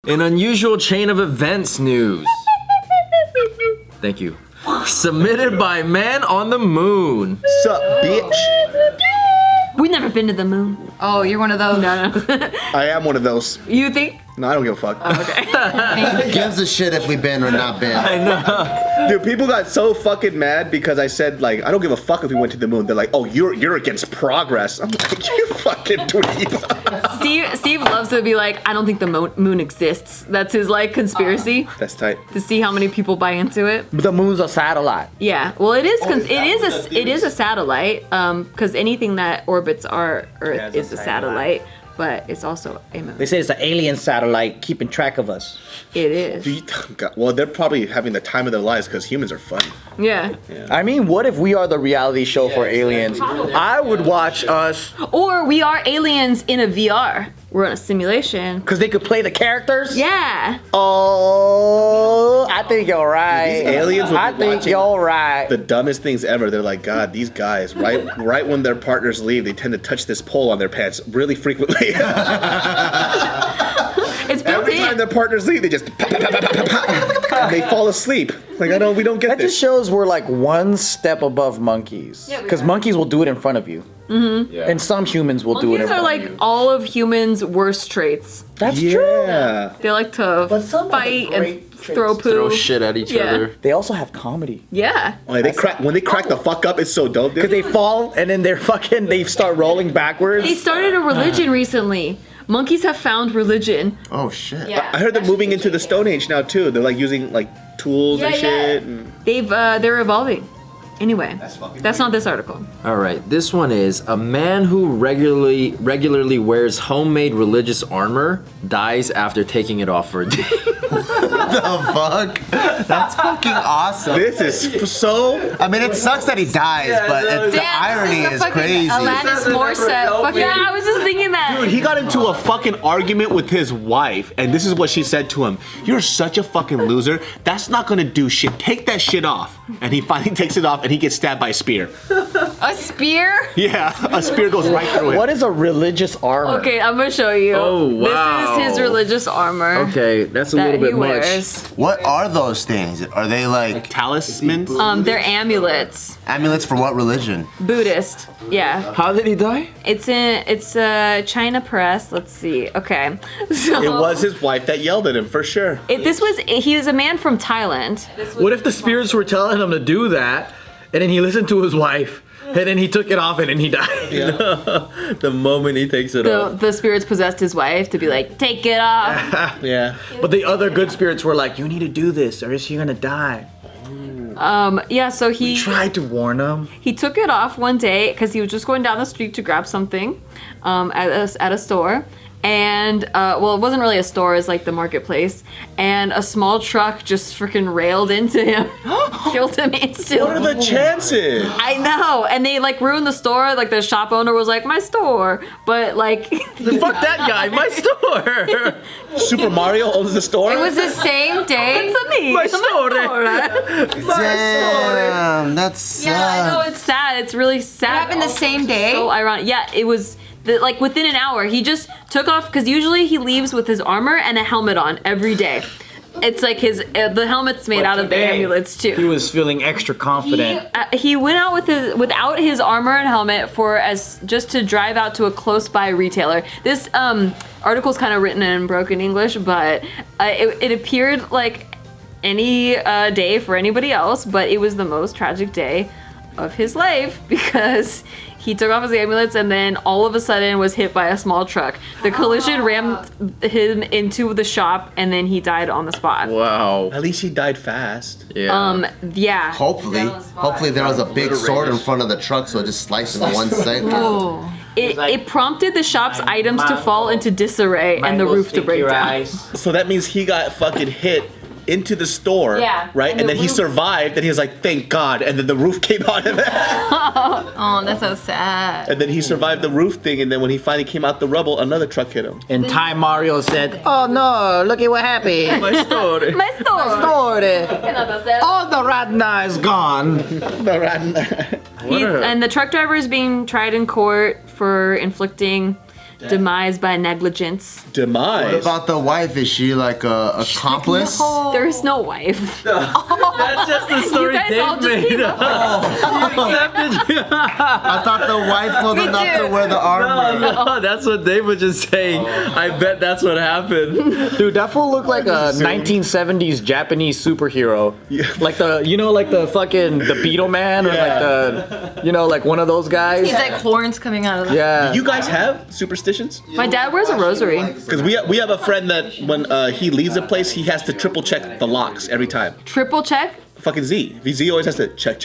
An unusual chain of events news. Thank you. Submitted by Man on the Moon. Sup, bitch? We've never been to the moon. Oh, you're one of those. No. I am one of those. You think? No, I don't give a fuck. Who gives a shit if we've been or not been? I know. Dude, people got so fucking mad because I said, like, I don't give a fuck if we went to the moon. They're like, oh, you're against progress. I'm like, you fucking dweeb. Steve loves to be like, I don't think the moon exists. That's his like conspiracy That's tight. to see how many people buy into it. But the moon's a satellite. Yeah, well, it is a satellite. Because anything that orbits our Earth is a satellite, but it's also a moon. They say it's an alien satellite keeping track of us. It is. God, well, they're probably having the time of their lives because humans are fun. Yeah. I mean, what if we are the reality show for aliens? I would watch us Or we are aliens in a VR. We're in a simulation. because they could play the characters. Yeah. Oh, I think you're right. These aliens would be I think watching you're right. The dumbest things ever. They're like, God, these guys, right when their partners leave, they tend to touch this pole on their pants really frequently. It's built Every time in. their partners leave, they just and they fall asleep. Like, we don't get That this. just shows we're like one step above monkeys. Yeah, we Because are. monkeys will do it in front of you. Mm-hmm. Yeah. And some humans will do it in These are front of like you. all of humans' worst traits. That's true. Yeah. They like to But some of the fight and great traits throw poo. Throw shit at each Yeah. other. They also have comedy. Yeah. When they crack the fuck up, it's so dope. Because they fall and then they start rolling backwards. They started a religion recently. Monkeys have found religion. Oh shit. I heard they're moving into the Stone Age now too. They're like using like tools and shit. And They're evolving. Anyway, that's not this article. All right, this one is a man who regularly wears homemade religious armor dies after taking it off for a day. The fuck? That's fucking awesome. this is so. I mean, it sucks that he dies, but the irony is crazy. Alanis Morissette. Yeah, I was just thinking that. Dude, he got into a fucking argument with his wife, and this is what she said to him: "You're such a fucking loser. That's not gonna do shit. Take that shit off." And he finally takes it off, and he gets stabbed by a spear. A spear? Yeah, a spear goes right through it. What is a religious armor? Okay, I'm gonna show you. Oh, wow. This is his religious armor. Okay, that's a that little bit he wears. What are those things? Are they like Talismans? They're amulets. amulets for what religion? Buddhist. Yeah. How did he die? It's China Press. Let's see. Okay. So It was his wife that yelled at him for sure. he was a man from Thailand. What if the spirits were telling him to do that, and then he listened to his wife, and then he took it off, and then he died? The moment he takes it off. The spirits possessed his wife to be like, take it off. Yeah. But the other good spirits were like, you need to do this, or else you're gonna die. Yeah, so he Tried to warn him. he took it off one day because he was just going down the street to grab something at a store. And, well, it wasn't really a store, it's like the marketplace. And a small truck just freaking railed into him. Killed him instantly. What are the chances? I know. And they, like, ruined the store. Like, the shop owner was like, my store. But, like... Fuck that guy, my store. Super Mario owns the store? It was the same day. It's me. My It's store. Damn, that's Yeah, I know, it's sad. It's really sad. It happened the same day? So ironic. Yeah, it was... like within an hour, he just took off because usually he leaves with his armor and a helmet on every day. It's like the helmet's made out of the amulets He too. was feeling extra confident. He went out without his armor and helmet just to drive out to a close by retailer. This article's kind of written in broken English, but it appeared like any day for anybody else, but it was the most tragic day of his life because he took off his amulets and then all of a sudden was hit by a small truck. The collision rammed him into the shop and then he died on the spot. Wow. At least he died fast. Yeah. Yeah. Hopefully there was a big sword in front of the truck, so it just sliced in one second. It prompted the shop's items to fall into disarray and the roof to break down. So that means he got fucking hit into the store, Yeah, right? and And the then he roof- survived, and he was like, thank God. And then the roof came on him. Oh, that's so sad. And then he survived the roof thing, and then when he finally came out the rubble, another truck hit him. And Ty Mario said, oh no, look at what happened. My story. My store. All the radna is gone. And the truck driver is being tried in court for inflicting demise by negligence. Demise. What about the wife? Is she like a accomplice? There is no wife. That's just the story guys all Dave just made came up. I thought the wife told her not to wear the armor. No, that's what Dave was just saying. I bet that's what happened. Dude, that fool looked like a 1970s Japanese superhero. Like the fucking the Beetle Man, or like the, like one of those guys. He's like horns coming out of the. Yeah. You guys have superstitions? My dad wears a rosary. Because we have a friend that when he leaves a place, he has to triple check the locks every time. Triple check? Fucking Z. Z always has to check.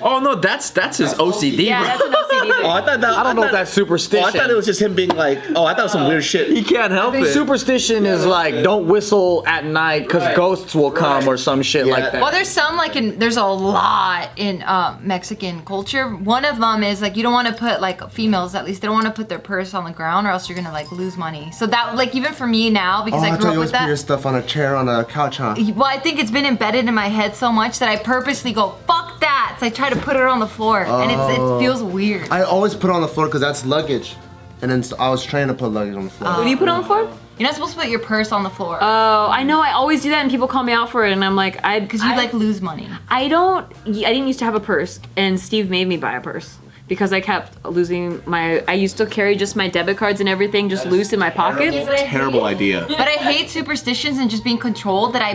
Oh no, that's his OCD. Yeah, bro. that's an OCD thing. Oh, I thought that. I don't know if that's superstition. Oh, I thought it was just him being like, I thought it was some weird shit. He can't help it. Superstition is like don't whistle at night because ghosts will come or some shit like that. Well, there's some there's a lot in Mexican culture. One of them is like you don't want to put like females, at least they don't want to put their purse on the ground or else you're gonna like lose money. So that like even for me now because I I grew thought up you with always put your that. stuff on a chair on a couch, huh? Well, I think it's been embedded in my head so much that I purposely go fuck that. So I try to put it on the floor, and it feels weird. I always put it on the floor because that's luggage. And then I was trained to put luggage on the floor. What do you put on the floor? You're not supposed to put your purse on the floor Oh, I know. I always do that, and people call me out for it, and I'm like, because you like lose money. I didn't used to have a purse, and Steve made me buy a purse because I kept losing I used to carry just my debit cards and everything just loose in my pockets. Terrible idea. But I hate superstitions and just being controlled that I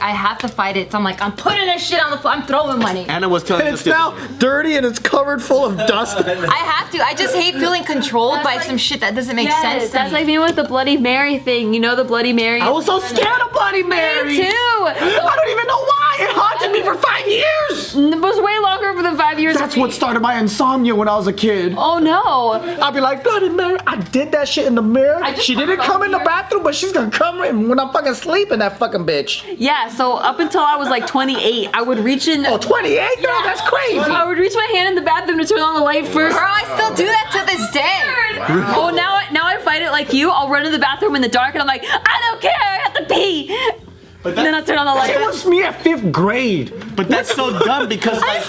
have to fight it. So I'm like, I'm putting this shit on the floor. I'm throwing money. Anna was telling It's now dirty and it's covered full of dust. I have to. I just hate feeling controlled by some shit that doesn't make sense to That's me. like me with the Bloody Mary thing. You know the Bloody Mary? I was so scared of Bloody Mary. Me too. I don't even know why. It haunted me for 5 years. It was way longer than 5 years. That's what started my insomnia when I was a kid. Oh no. I'd be like, Bloody Mary, I did that shit in the mirror. She didn't come in the bathroom, but she's gonna come in when I'm fucking sleeping, that fucking bitch. Yeah, so up until I was like 28, I would reach in. Oh, 28? Girl, that's crazy. I would reach my hand in the bathroom to turn on the light first. Girl, I still do that to this day. Oh, now I fight it like you. I'll run to the bathroom in the dark and I'm like, I don't care, I have to pee. And then I turn on the light. It was me at 5th grade. But that's so dumb because like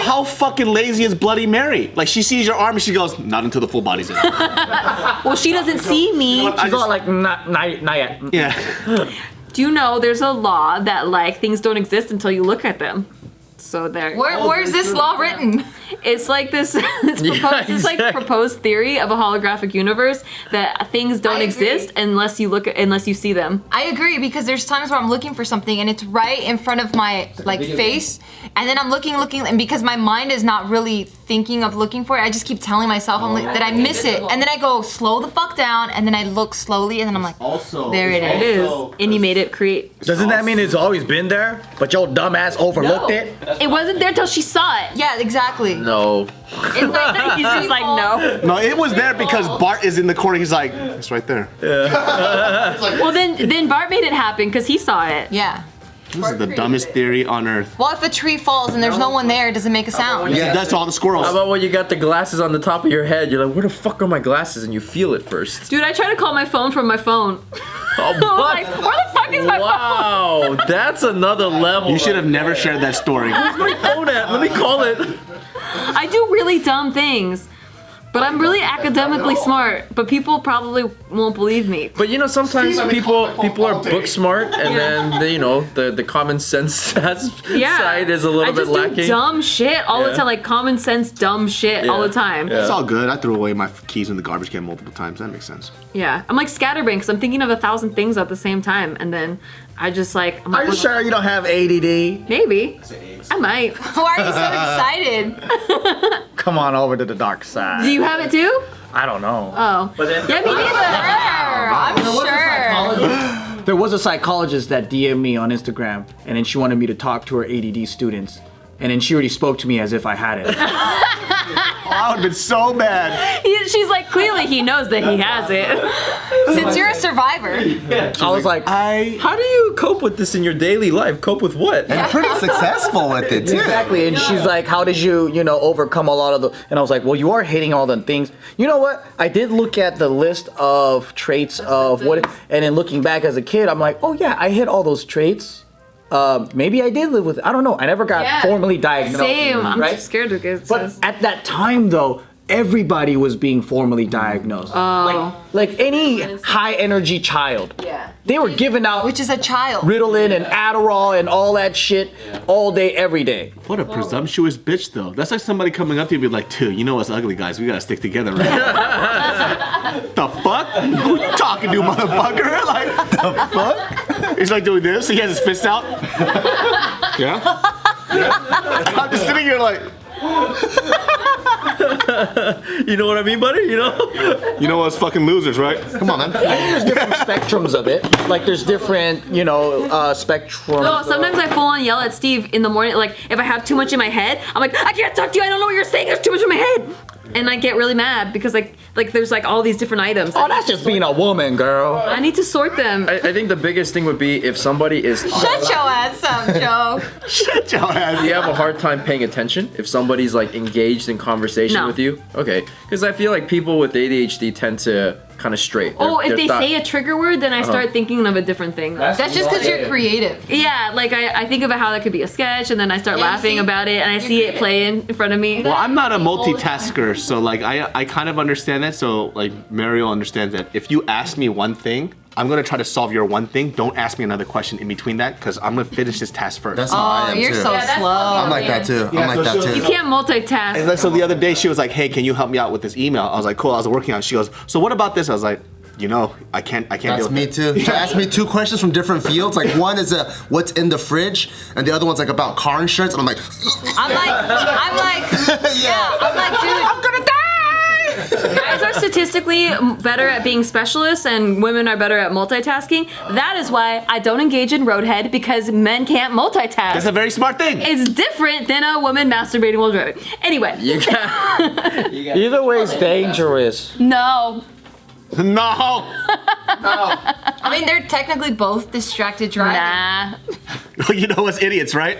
how fucking lazy is Bloody Mary? Like she sees your arm and she goes, not until the full body's in. Well, she doesn't see me. She's all like, not yet. Yeah. Do you know there's a law that like things don't exist until you look at them? So there. Where's this law written? It's like this. It's like proposed theory of a holographic universe that things don't exist unless you see them. I agree because there's times where I'm looking for something and it's right in front of my like face, and then I'm looking, and because my mind is not really thinking of looking for it, I just keep telling myself that I miss it, and then I go slow the fuck down, and then I look slowly, and then I'm like, there it It is. is. And you made it create. Doesn't that mean it's always been there, but your dumbass overlooked it? It wasn't there till she saw it. Yeah, exactly. No. It's like He's just like, no. No, it was there because Bart is in the corner. He's like, it's right there. Well, then Bart made it happen because he saw it. Yeah. This is the dumbest theory on earth. Well, if a tree falls and there's no one there, does it make a sound? It does to all the squirrels. How about when you got the glasses on the top of your head? You're like, where the fuck are my glasses? And you feel it first. Dude, I tried to call my phone from my phone. Oh, I was like, where the fuck is my phone? Wow, that's another level. You should have never shared that story. Where's my phone at? Let me call it. I do really dumb things. But I'm really academically smart, but people probably won't believe me. But you know, sometimes people are book smart, and then the common sense side is a little bit lacking. I just do dumb shit all the time, like common sense dumb shit all the time. It's all good. I threw away my keys in the garbage can multiple times. That makes sense. Yeah, I'm like scatterbrained because I'm thinking of 1,000 things at the same time, and then I just like. Are you sure you don't have ADD? Maybe. I might. Why are you so excited? Come on over to the dark side. Do you have it too? I don't know. Oh. Yeah, me neither. I'm sure. There was a psychologist that DM'd me on Instagram, and then she wanted me to talk to her ADD students, and then she already spoke to me as if I had it. I would have been so mad. She's like, clearly he knows that he has it. Since you're a survivor. I was like, How do you cope with this in your daily life? Cope with what? And pretty successful with it, too. exactly. And she's like, how did you, overcome a lot of the... And I was like, well, you are hating all the things. You know what? I did look at the list of traits of what... And then looking back as a kid, I'm like, oh, yeah, I hit all those traits. Maybe I did live with it. I don't know. I never got formally diagnosed. Same. I'm right? too scared to get But at that time, though, everybody was being formally diagnosed. Like any high energy child. Yeah. They were giving out Which is a child. Ritalin and Adderall and all that shit all day, every day. What a presumptuous bitch, though. That's like somebody coming up to you and be like, dude, you know us ugly guys, we gotta stick together, right? The fuck? Who you talking to, motherfucker? Like, the fuck? He's like doing this, he has his fists out. Yeah? I'm just sitting here like, You know what I mean, buddy? You know us fucking losers, right? Come on, man. There's different spectrums of it. Like there's different, spectrums. No, sometimes I full on yell at Steve in the morning. Like if I have too much in my head, I'm like, I can't talk to you. I don't know what you're saying. There's too much in my head. And I get really mad because like there's like all these different items. Oh, that's just being a woman, girl. I need to sort them. I think the biggest thing would be if somebody is. Shut your ass up, Joe. Shut your ass. You have a hard time paying attention if somebody's like engaged in conversation No. with you. Okay, because I feel like people with ADHD tend to kind of stray. Oh, if they thought- say a trigger word, then I start thinking of a different thing. That's just because you're creative. Yeah, like I think about how that could be a sketch, and then I start laughing see? about it, and I see it play in front of me. Well, I'm not a multitasker, so like I kind of understand that. So like Mario understands that if you ask me one thing, I'm gonna try to solve your one thing. Don't ask me another question in between that, because I'm gonna finish this task first. That's how I am You're too. so slow. I'm like that too. Yeah, I'm like that so too. You can't multitask. And like, so the other day she was like, "Hey, can you help me out with this email?" I was like, "Cool." I was working on it. She goes, "So what about this?" I was like, I can't deal That's with me it. too. She asked me 2 questions from different fields. Like one is what's in the fridge, and the other one's like about car insurance. And I'm like, I'm like, dude, I'm gonna die. Guys are statistically better at being specialists, and women are better at multitasking. That is why I don't engage in roadhead, because men can't multitask. That's a very smart thing. It's different than a woman masturbating while driving. Anyway, You got. Either way is dangerous. no. No. I mean, they're technically both distracted driving. Nah. You know us idiots, right?